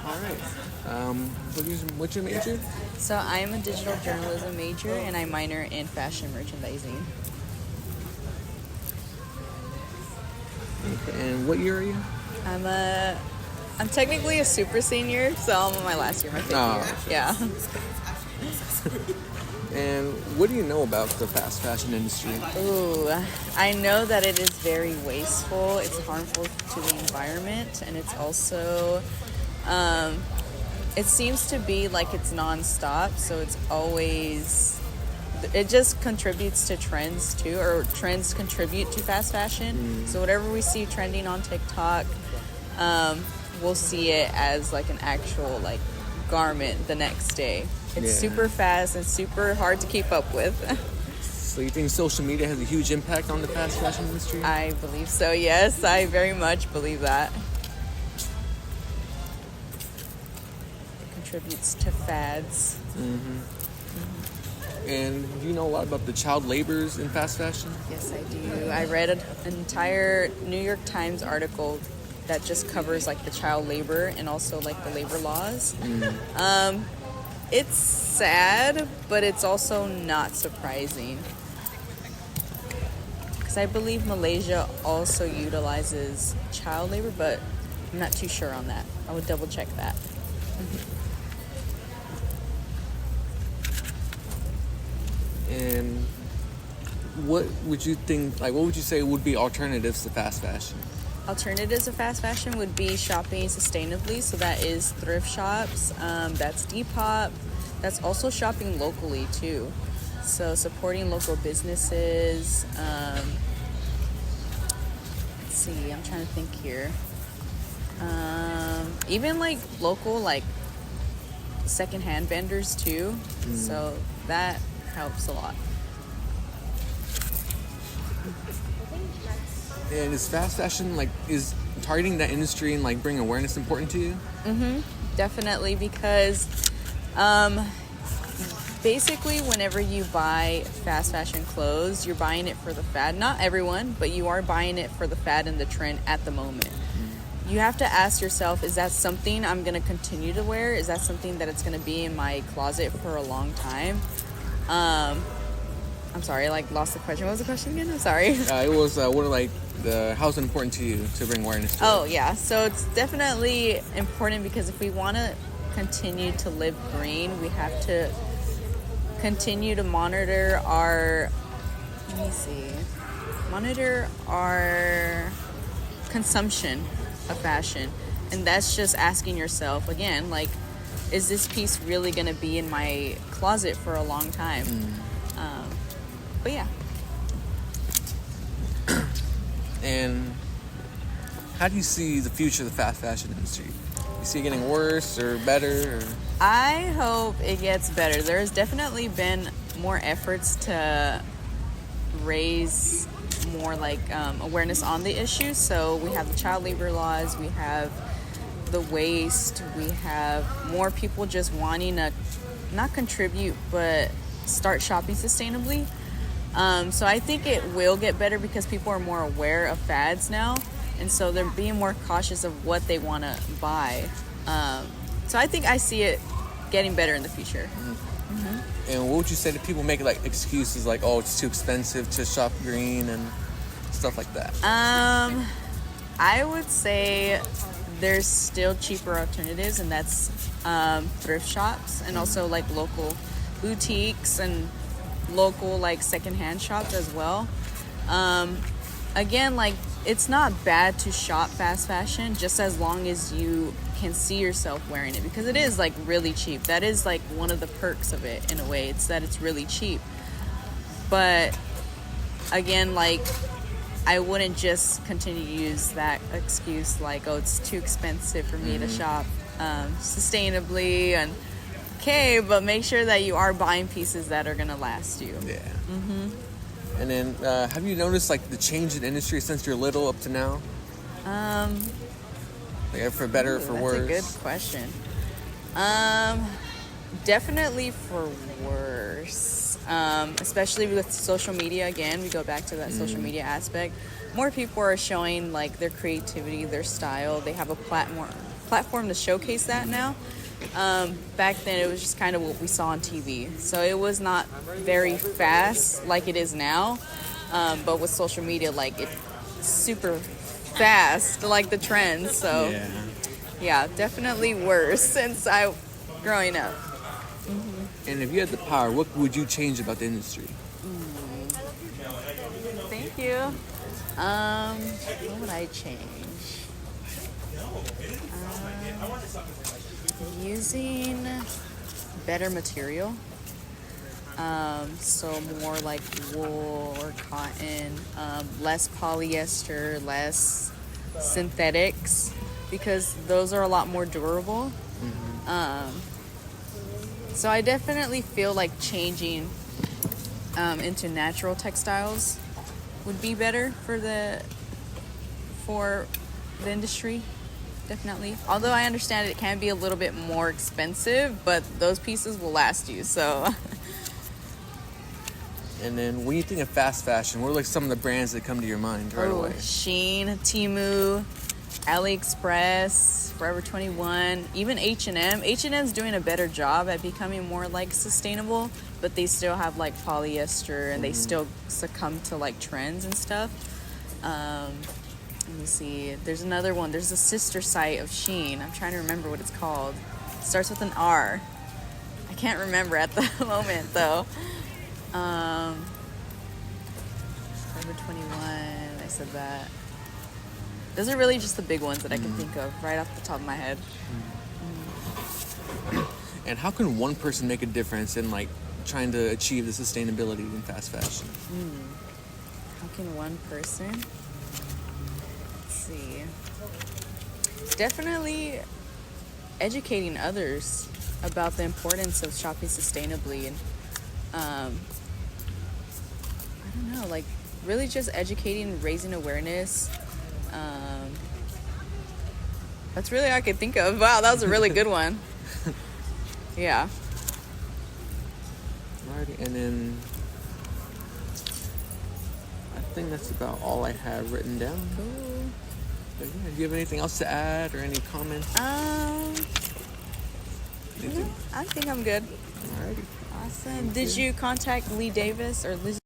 All right. What's your major? So I am a digital journalism major, and I minor in fashion merchandising. Okay. And what year are you? I'm technically a super senior, so I'm on my last year, my fifth year. Yeah. And what do you know about the fast fashion industry? Ooh, I know that it is very wasteful. It's harmful to the environment, and it's also, it seems to be like it's nonstop. So it's always, it just contributes to trends too, or trends contribute to fast fashion. So whatever we see trending on TikTok, we'll see it as like an actual like garment the next day. It's super fast and super hard to keep up with. So you think social media has a huge impact on the fast fashion industry? I believe so, yes. I very much believe that. It contributes to fads. And do you know a lot about the child labors in fast fashion? Yes, I do. I read an entire New York Times article that just covers like the child labor and also like the labor laws. It's sad, but it's also not surprising. Because I believe Malaysia also utilizes child labor, but I'm not too sure on that. I would double check that. And what would you think, like, what would you say would be alternatives to fast fashion? Alternatives to fast fashion would be shopping sustainably. So that is thrift shops, that's Depop, that's also shopping locally too. So supporting local businesses. Let's see, I'm trying to think here. Even like local like secondhand vendors too. So that helps a lot. And is fast fashion, like, is targeting that industry and, like, bringing awareness important to you? Definitely, because basically whenever you buy fast fashion clothes, you're buying it for the fad. Not everyone, but you are buying it for the fad and the trend at the moment. You have to ask yourself, is that something I'm going to continue to wear? Is that something that it's going to be in my closet for a long time? I'm sorry, I like lost the question. What was the question again? I'm sorry. It was, how's it important to you to bring awareness to Oh, yeah. So it's definitely important because if we want to continue to live green, we have to continue to monitor our consumption of fashion. And that's just asking yourself, again, like, is this piece really going to be in my closet for a long time? But yeah. And how do you see the future of the fast fashion industry? You see it getting worse or better? Or? I hope it gets better. There's definitely been more efforts to raise more like awareness on the issue. So we have the child labor laws, we have the waste, we have more people just wanting to not contribute but start shopping sustainably. So I think it will get better because people are more aware of fads now, and so they're being more cautious of what they want to buy. So I think I see it getting better in the future. And what would you say to people making like excuses like, oh, it's too expensive to shop green and stuff like that? I would say there's still cheaper alternatives, and that's thrift shops and also like local boutiques and local like secondhand shops as well. Again, like, it's not bad to shop fast fashion just as long as you can see yourself wearing it, because it is like really cheap. That is like one of the perks of it in a way. It's that it's really cheap. But again, like, I wouldn't just continue to use that excuse like, oh, it's too expensive for me to shop sustainably. And okay, but make sure that you are buying pieces that are gonna last you. Yeah. And then have you noticed like the change in industry since you're little up to now? Like, for better or for worse? That's a good question. Definitely for worse. Especially with social media. Again, we go back to that social media aspect. More people are showing like their creativity, their style. They have a platform to showcase that now. Back then, it was just kind of what we saw on TV. So it was not very fast like it is now. But with social media, like it's super fast, like the trends. So yeah, definitely worse since I growing up. And if you had the power, what would you change about the industry? Thank you. What would I change? Using better material. So more like wool or cotton, less polyester, less synthetics, because those are a lot more durable. So I definitely feel like changing into natural textiles would be better for the industry. Definitely. Although I understand it can be a little bit more expensive, but those pieces will last you. So. And then when you think of fast fashion, what are like some of the brands that come to your mind right away? Shein, Temu, AliExpress, Forever 21, even H&M. H&M's doing a better job at becoming more like sustainable, but they still have like polyester and they still succumb to like trends and stuff. Let me see. There's another one. There's a sister site of Shein. I'm trying to remember what it's called. It starts with an R. I can't remember at the moment though. Forever 21. I said that. Those are really just the big ones that I can think of right off the top of my head. And how can one person make a difference in like trying to achieve the sustainability in fast fashion? How can one person? Let's see. Definitely educating others about the importance of shopping sustainably, and I don't know, like really just educating, raising awareness. That's really all I could think of. Wow, that was a really good one. Yeah. Alrighty, and then I think that's about all I have written down. Cool. But yeah, do you have anything else to add or any comments? No, I think I'm good. Alrighty. Awesome. Did you contact Lee Davis or Liz?